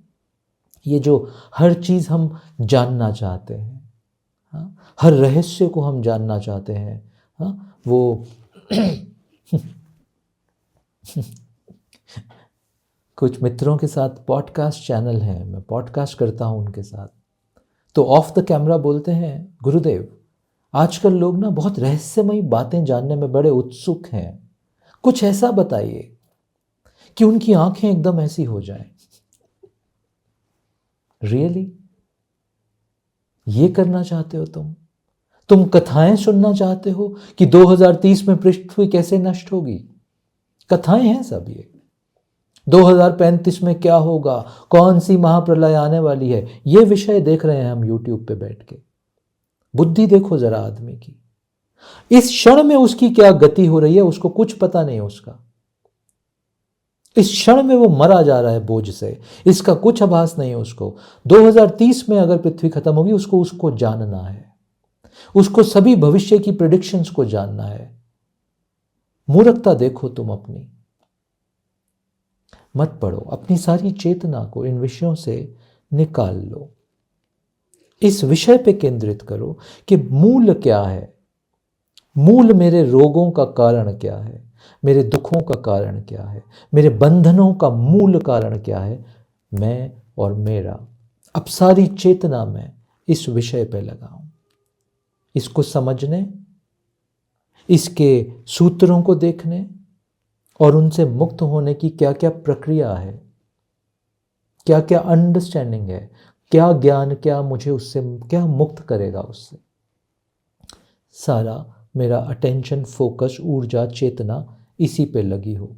Speaker 1: ये जो हर चीज हम जानना चाहते हैं, हाँ, हर रहस्य को हम जानना चाहते हैं, हाँ, वो कुछ मित्रों के साथ पॉडकास्ट चैनल है, मैं पॉडकास्ट करता हूं उनके साथ, तो ऑफ द कैमरा बोलते हैं, गुरुदेव आजकल लोग ना बहुत रहस्यमयी बातें जानने में बड़े उत्सुक हैं, कुछ ऐसा बताइए कि उनकी आंखें एकदम ऐसी हो जाएं। रियली ये करना चाहते हो तुम कथाएं सुनना चाहते हो कि 2030 में पृथ्वी कैसे नष्ट होगी? कथाएं हैं सब ये। 2035 में क्या होगा, कौन सी महाप्रलय आने वाली है, ये विषय देख रहे हैं हम यूट्यूब पे बैठ के। बुद्धि देखो जरा आदमी की, इस क्षण में उसकी क्या गति हो रही है उसको कुछ पता नहीं उसका। इस क्षण में वो मरा जा रहा है बोझ से, इसका कुछ आभास नहीं है उसको। 2030 में अगर पृथ्वी खत्म होगी उसको जानना है, उसको सभी भविष्य की प्रेडिक्शंस को जानना है। मूर्खता देखो तुम अपनी। मत पढ़ो, अपनी सारी चेतना को इन विषयों से निकाल लो। इस विषय पे केंद्रित करो कि मूल क्या है, मूल मेरे रोगों का कारण क्या है, मेरे दुखों का कारण क्या है, मेरे बंधनों का मूल कारण क्या है, मैं और मेरा। अब सारी चेतना में इस विषय पे लगाऊं, इसको समझने, इसके सूत्रों को देखने और उनसे मुक्त होने की क्या क्या प्रक्रिया है, क्या क्या अंडरस्टैंडिंग है, क्या ज्ञान, क्या मुझे उससे क्या मुक्त करेगा उससे। सारा मेरा अटेंशन, फोकस, ऊर्जा, चेतना इसी पे लगी हो।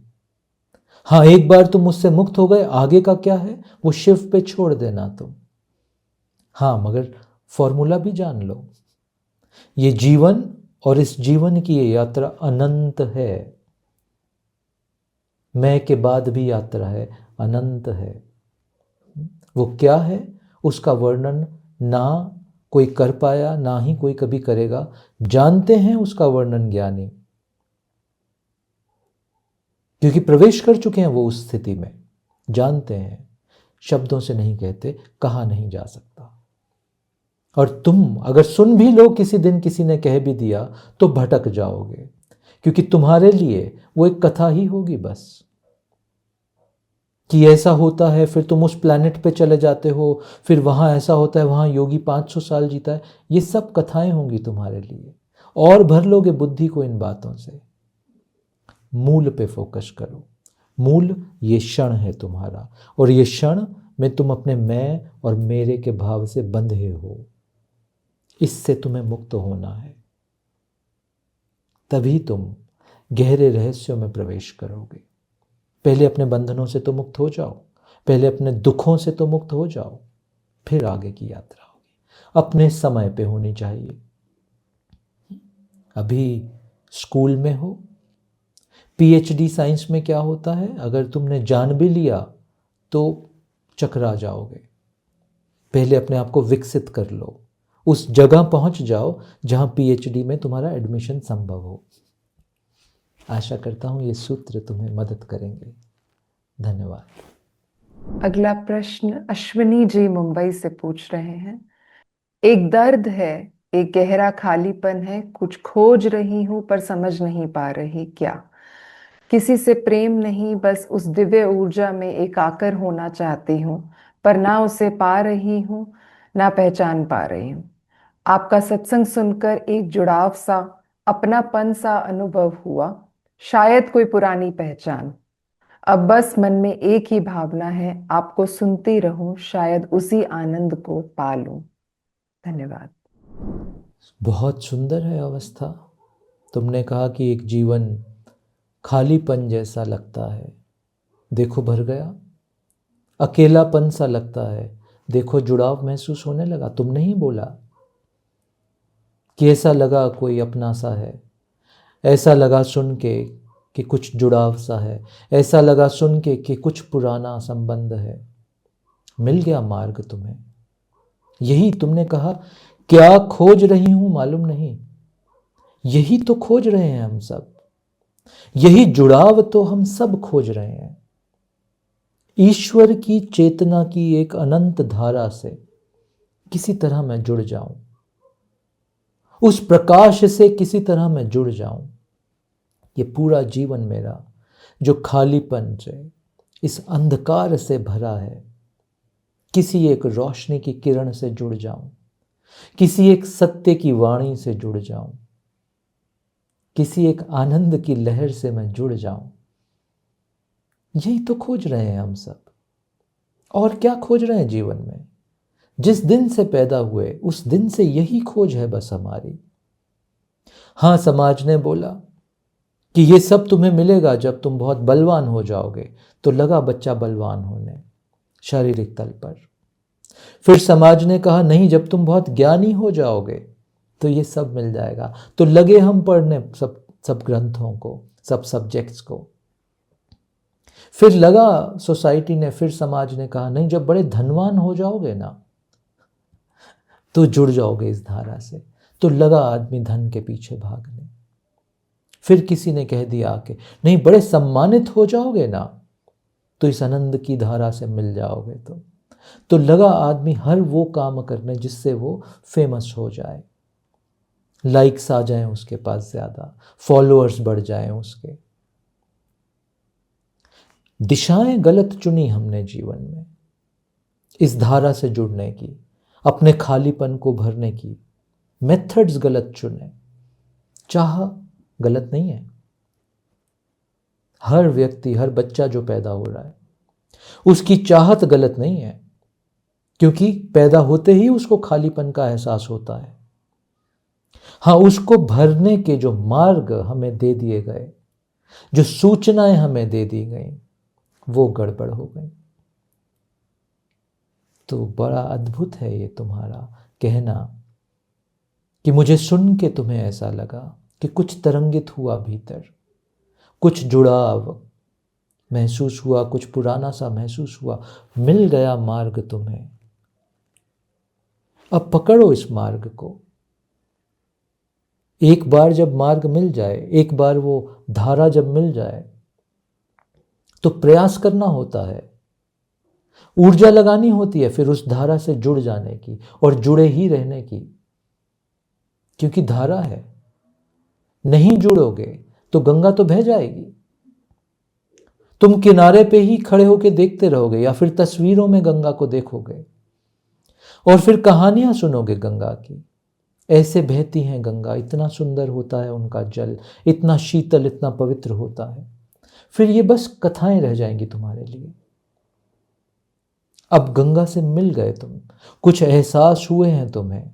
Speaker 1: हाँ, एक बार तुम मुझसे मुक्त हो गए, आगे का क्या है वो शिव पे छोड़ देना तुम। हाँ, मगर फॉर्मूला भी जान लो, ये जीवन और इस जीवन की ये यात्रा अनंत है। मैं के बाद भी यात्रा है, अनंत है। वो क्या है उसका वर्णन ना कोई कर पाया, ना ही कोई कभी करेगा। जानते हैं उसका वर्णन ज्ञानी, क्योंकि प्रवेश कर चुके हैं वो उस स्थिति में, जानते हैं। शब्दों से नहीं कहते, कहा नहीं जा सकता। और तुम अगर सुन भी लो, किसी दिन किसी ने कह भी दिया, तो भटक जाओगे, क्योंकि तुम्हारे लिए वो एक कथा ही होगी बस, कि ऐसा होता है, फिर तुम उस प्लैनेट पे चले जाते हो, फिर वहाँ ऐसा होता है, वहाँ योगी 500 साल जीता है। ये सब कथाएं होंगी तुम्हारे लिए, और भर लोगे बुद्धि को इन बातों से। मूल पे फोकस करो। मूल ये क्षण है तुम्हारा, और ये क्षण में तुम अपने मैं और मेरे के भाव से बंधे हो। इससे तुम्हें मुक्त होना है, तभी तुम गहरे रहस्यों में प्रवेश करोगे। पहले अपने बंधनों से तो मुक्त हो जाओ, पहले अपने दुखों से तो मुक्त हो जाओ, फिर आगे की यात्रा होगी। अपने समय पे होनी चाहिए। अभी स्कूल में हो, पीएचडी साइंस में क्या होता है, अगर तुमने जान भी लिया तो चकरा जाओगे। पहले अपने आप को विकसित कर लो, उस जगह पहुंच जाओ जहां पीएचडी में तुम्हारा एडमिशन संभव हो। आशा करता हूं ये सूत्र तुम्हें मदद करेंगे। धन्यवाद।
Speaker 2: अगला प्रश्न अश्विनी जी मुंबई से पूछ रहे हैं। एक दर्द है, एक गहरा खालीपन है, कुछ खोज रही हूं पर समझ नहीं पा रही क्या। किसी से प्रेम नहीं, बस उस दिव्य ऊर्जा में एकाकर होना चाहती हूँ, पर ना उसे पा रही हूँ, ना पहचान पा रही हूँ। आपका सत्संग सुनकर एक जुड़ाव सा, अपनापन सा अनुभव हुआ, शायद कोई पुरानी पहचान। अब बस मन में एक ही भावना है, आपको सुनती रहूं, शायद उसी आनंद को पा लूं। धन्यवाद।
Speaker 1: बहुत सुंदर है अवस्था। तुमने कहा कि एक जीवन खालीपन जैसा लगता है, देखो भर गया। अकेलापन सा लगता है, देखो जुड़ाव महसूस होने लगा। तुमने ही बोला कि ऐसा लगा कोई अपना सा है, ऐसा लगा सुन के कि कुछ जुड़ाव सा है, ऐसा लगा सुन के कि कुछ पुराना संबंध है। मिल गया मार्ग तुम्हें। यही तुमने कहा, क्या खोज रही हूं मालूम नहीं। यही तो खोज रहे हैं हम सब, यही जुड़ाव तो हम सब खोज रहे हैं। ईश्वर की चेतना की एक अनंत धारा से किसी तरह मैं जुड़ जाऊं, उस प्रकाश से किसी तरह मैं जुड़ जाऊं। ये पूरा जीवन मेरा जो खालीपन से, इस अंधकार से भरा है, किसी एक रोशनी की किरण से जुड़ जाऊं, किसी एक सत्य की वाणी से जुड़ जाऊं, किसी एक आनंद की लहर से मैं जुड़ जाऊं। यही तो खोज रहे हैं हम सब। और क्या खोज रहे हैं जीवन में? जिस दिन से पैदा हुए उस दिन से यही खोज है बस हमारी। हाँ, समाज ने बोला कि ये सब तुम्हें मिलेगा जब तुम बहुत बलवान हो जाओगे, तो लगा बच्चा बलवान होने शारीरिक तल पर। फिर समाज ने कहा नहीं, जब तुम बहुत ज्ञानी हो जाओगे तो ये सब मिल जाएगा, तो लगे हम पढ़ने सब सब ग्रंथों को, सब सब्जेक्ट्स को। फिर लगा सोसाइटी ने, फिर समाज ने कहा नहीं, जब बड़े धनवान हो जाओगे ना तो जुड़ जाओगे इस धारा से, तो लगा आदमी धन के पीछे भागने। फिर किसी ने कह दिया आके नहीं, बड़े सम्मानित हो जाओगे ना तो इस आनंद की धारा से मिल जाओगे। तो लगा आदमी हर वो काम करने जिससे वो फेमस हो जाए, लाइक्स आ जाएं उसके पास, ज्यादा फॉलोअर्स बढ़ जाएं उसके। दिशाएं गलत चुनी हमने जीवन में, इस धारा से जुड़ने की, अपने खालीपन को भरने की। मेथड्स गलत चुने। चाह गलत नहीं है। हर व्यक्ति, हर बच्चा जो पैदा हो रहा है उसकी चाहत गलत नहीं है, क्योंकि पैदा होते ही उसको खालीपन का एहसास होता है। हाँ, उसको भरने के जो मार्ग हमें दे दिए गए, जो सूचनाएं हमें दे दी गई, वो गड़बड़ हो गई। तो बड़ा अद्भुत है ये तुम्हारा कहना कि मुझे सुन के तुम्हें ऐसा लगा कि कुछ तरंगित हुआ भीतर, कुछ जुड़ाव महसूस हुआ, कुछ पुराना सा महसूस हुआ। मिल गया मार्ग तुम्हें। अब पकड़ो इस मार्ग को। एक बार जब मार्ग मिल जाए, एक बार वो धारा जब मिल जाए, तो प्रयास करना होता है, ऊर्जा लगानी होती है फिर उस धारा से जुड़ जाने की और जुड़े ही रहने की, क्योंकि धारा है। नहीं जुड़ोगे तो गंगा तो बह जाएगी। तुम किनारे पे ही खड़े होके देखते रहोगे या फिर तस्वीरों में गंगा को देखोगे और फिर कहानियां सुनोगे गंगा की। ऐसे बहती हैं गंगा, इतना सुंदर होता है उनका जल, इतना शीतल, इतना पवित्र होता है। फिर ये बस कथाएं रह जाएंगी तुम्हारे लिए। अब गंगा से मिल गए तुम, कुछ एहसास हुए हैं तुम्हें,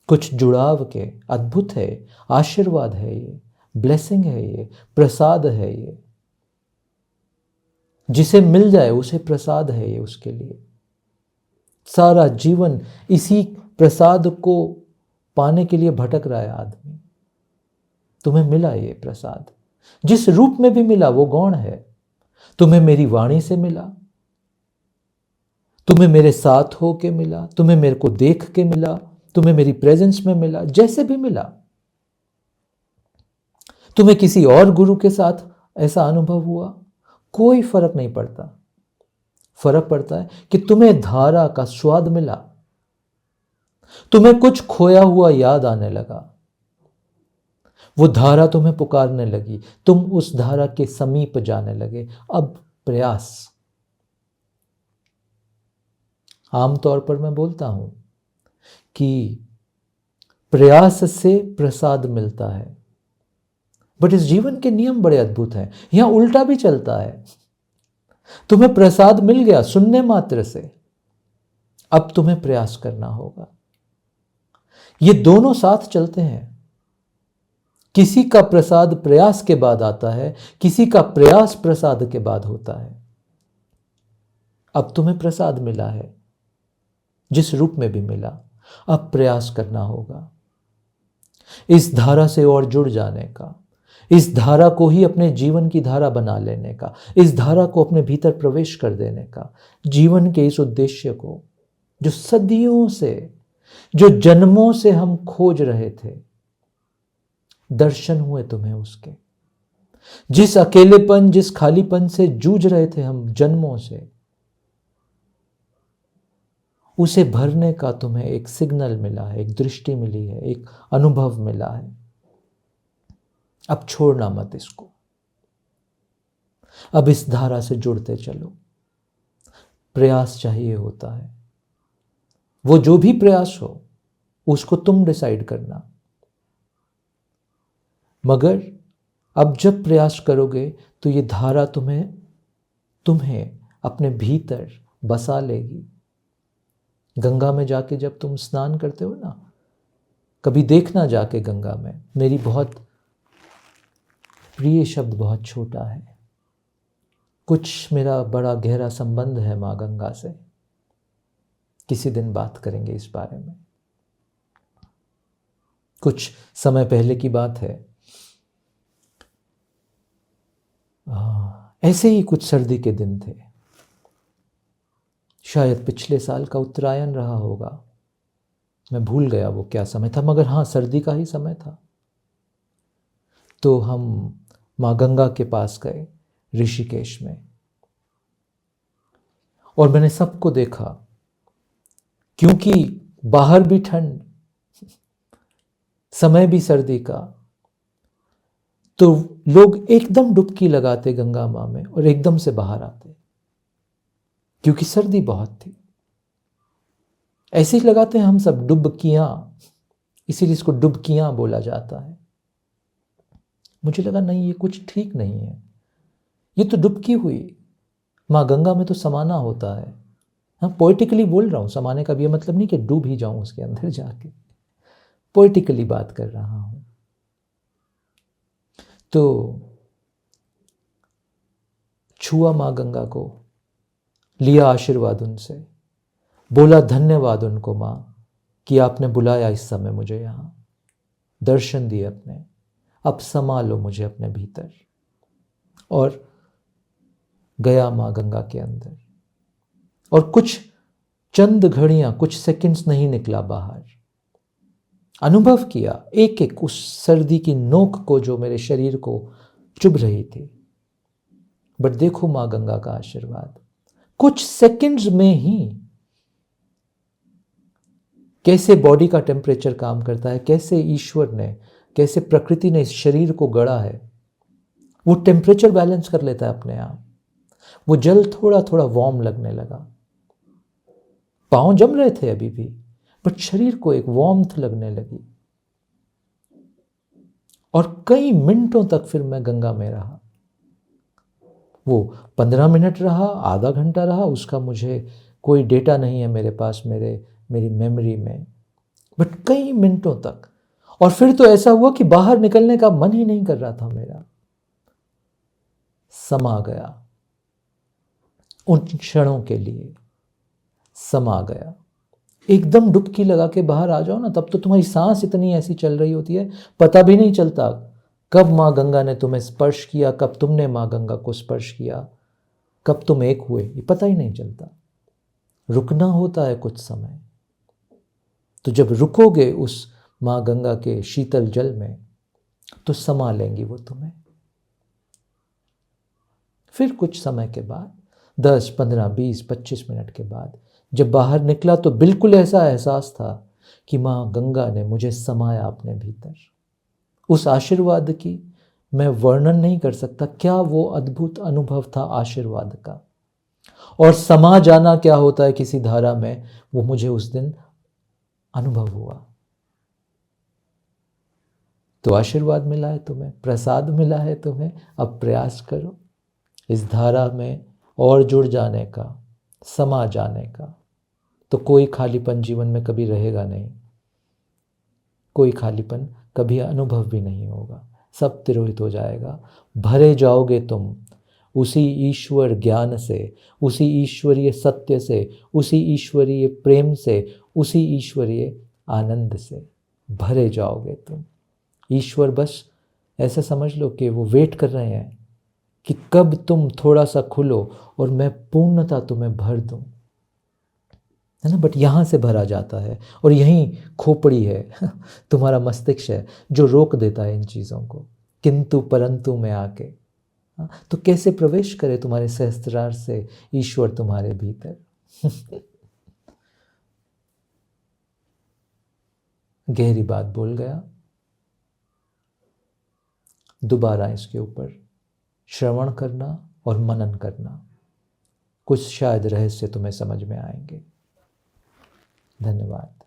Speaker 1: कुछ जुड़ाव के। अद्भुत है, आशीर्वाद है ये, ब्लेसिंग है ये, प्रसाद है ये। जिसे मिल जाए उसे प्रसाद है ये, उसके लिए सारा जीवन इसी प्रसाद को पाने के लिए भटक रहा है आदमी। तुम्हें मिला ये प्रसाद, जिस रूप में भी मिला वो गौण है। तुम्हें मेरी वाणी से मिला, तुम्हें मेरे साथ हो के मिला, तुम्हें मेरे को देख के मिला, तुम्हें मेरी प्रेजेंस में मिला, जैसे भी मिला। तुम्हें किसी और गुरु के साथ ऐसा अनुभव हुआ, कोई फर्क नहीं पड़ता। फर्क पड़ता है कि तुम्हें धारा का स्वाद मिला, तुम्हें कुछ खोया हुआ याद आने लगा, वो धारा तुम्हें पुकारने लगी, तुम उस धारा के समीप जाने लगे। अब प्रयास, आमतौर पर मैं बोलता हूं कि प्रयास से प्रसाद मिलता है, बट इस जीवन के नियम बड़े अद्भुत हैं। यहां उल्टा भी चलता है। तुम्हें प्रसाद मिल गया सुनने मात्र से, अब तुम्हें प्रयास करना होगा। ये दोनों साथ चलते हैं। किसी का प्रसाद प्रयास के बाद आता है, किसी का प्रयास प्रसाद के बाद होता है। अब तुम्हें प्रसाद मिला है, जिस रूप में भी मिला, अब प्रयास करना होगा इस धारा से और जुड़ जाने का, इस धारा को ही अपने जीवन की धारा बना लेने का, इस धारा को अपने भीतर प्रवेश कर देने का, जीवन के इस उद्देश्य को जो सदियों से, जो जन्मों से हम खोज रहे थे। दर्शन हुए तुम्हें उसके, जिस अकेलेपन, जिस खालीपन से जूझ रहे थे हम जन्मों से, उसे भरने का तुम्हें एक सिग्नल मिला है, एक दृष्टि मिली है, एक अनुभव मिला है। अब छोड़ना मत इसको, अब इस धारा से जुड़ते चलो। प्रयास चाहिए होता है, वो जो भी प्रयास हो उसको तुम डिसाइड करना। मगर अब जब प्रयास करोगे तो ये धारा तुम्हें अपने भीतर बसा लेगी। गंगा में जाके जब तुम स्नान करते हो ना, कभी देखना जाके गंगा में, मेरी बहुत प्रिय शब्द बहुत छोटा है, कुछ मेरा बड़ा गहरा संबंध है माँ गंगा से। किसी दिन बात करेंगे इस बारे में। कुछ समय पहले की बात है, ऐसे ही कुछ सर्दी के दिन थे, शायद पिछले साल का उत्तरायण रहा होगा, मैं भूल गया वो क्या समय था, मगर हाँ सर्दी का ही समय था। तो हम माँ गंगा के पास गए ऋषिकेश में, और मैंने सबको देखा, क्योंकि बाहर भी ठंड, समय भी सर्दी का, तो लोग एकदम डुबकी लगाते गंगा माँ में और एकदम से बाहर आते, क्योंकि सर्दी बहुत थी। ऐसे ही लगाते हैं हम सब डुबकियां, इसीलिए इसको डुबकियां बोला जाता है। मुझे लगा नहीं, ये कुछ ठीक नहीं है, ये तो डुबकी हुई। माँ गंगा में तो समाना होता है। हाँ, पोइटिकली बोल रहा हूँ, समाने का भी ये मतलब नहीं कि डूब ही जाऊं उसके अंदर जाके, पोइटिकली बात कर रहा हूं। तो छुआ माँ गंगा को, लिया आशीर्वाद उनसे, बोला धन्यवाद उनको माँ कि आपने बुलाया इस समय मुझे यहाँ, दर्शन दिए अपने, अब समा लो मुझे अपने भीतर। और गया माँ गंगा के अंदर, और कुछ चंद घड़ियां, कुछ सेकंड्स नहीं निकला बाहर। अनुभव किया एक एक उस सर्दी की नोक को जो मेरे शरीर को चुभ रही थी। बट देखो माँ गंगा का आशीर्वाद, कुछ सेकंड्स में ही कैसे बॉडी का टेम्परेचर काम करता है, कैसे ईश्वर ने, कैसे प्रकृति ने इस शरीर को गढ़ा है, वो टेम्परेचर बैलेंस कर लेता है अपने आप। वो जल थोड़ा थोड़ा वार्म लगने लगा, पांव जम रहे थे अभी भी, बट शरीर को एक वार्मथ लगने लगी। और कई मिनटों तक फिर मैं गंगा में रहा। वो 15 मिनट रहा, आधा घंटा रहा, उसका मुझे कोई डेटा नहीं है मेरे पास, मेरी मेमोरी में, बट कई मिनटों तक। और फिर तो ऐसा हुआ कि बाहर निकलने का मन ही नहीं कर रहा था मेरा, समा गया उन क्षणों के लिए, समा गया। एकदम डुबकी लगा के बाहर आ जाओ ना, तब तो तुम्हारी सांस इतनी ऐसी चल रही होती है, पता भी नहीं चलता कब माँ गंगा ने तुम्हें स्पर्श किया, कब तुमने माँ गंगा को स्पर्श किया, कब तुम एक हुए, ये पता ही नहीं चलता। रुकना होता है कुछ समय। तो जब रुकोगे उस माँ गंगा के शीतल जल में, तो समा लेंगी वो तुम्हें। फिर कुछ समय के बाद 10, 15, 20, 25 मिनट के बाद जब बाहर निकला तो बिल्कुल ऐसा एहसास था कि माँ गंगा ने मुझे समाया अपने भीतर। उस आशीर्वाद की मैं वर्णन नहीं कर सकता, क्या वो अद्भुत अनुभव था आशीर्वाद का। और समा जाना क्या होता है किसी धारा में, वो मुझे उस दिन अनुभव हुआ। तो आशीर्वाद मिला है तुम्हें, प्रसाद मिला है तुम्हें, अब प्रयास करो इस धारा में और जुड़ जाने का, समा जाने का। तो कोई खालीपन जीवन में कभी रहेगा नहीं, कोई खालीपन कभी अनुभव भी नहीं होगा, सब तिरोहित हो जाएगा। भरे जाओगे तुम उसी ईश्वर ज्ञान से, उसी ईश्वरीय सत्य से, उसी ईश्वरीय प्रेम से, उसी ईश्वरीय आनंद से भरे जाओगे तुम। ईश्वर बस ऐसा समझ लो कि वो वेट कर रहे हैं कि कब तुम थोड़ा सा खुलो और मैं पूर्णता तुम्हें भर दूं, है ना। बट यहाँ से भरा जाता है और यहीं खोपड़ी है तुम्हारा मस्तिष्क है जो रोक देता है इन चीज़ों को, किंतु परंतु में आके। तो कैसे प्रवेश करे तुम्हारे सहस्त्रार से ईश्वर तुम्हारे भीतर गहरी बात बोल गया। दोबारा इसके ऊपर श्रवण करना और मनन करना, कुछ शायद रहस्य तुम्हें समझ में आएंगे। धन्यवाद।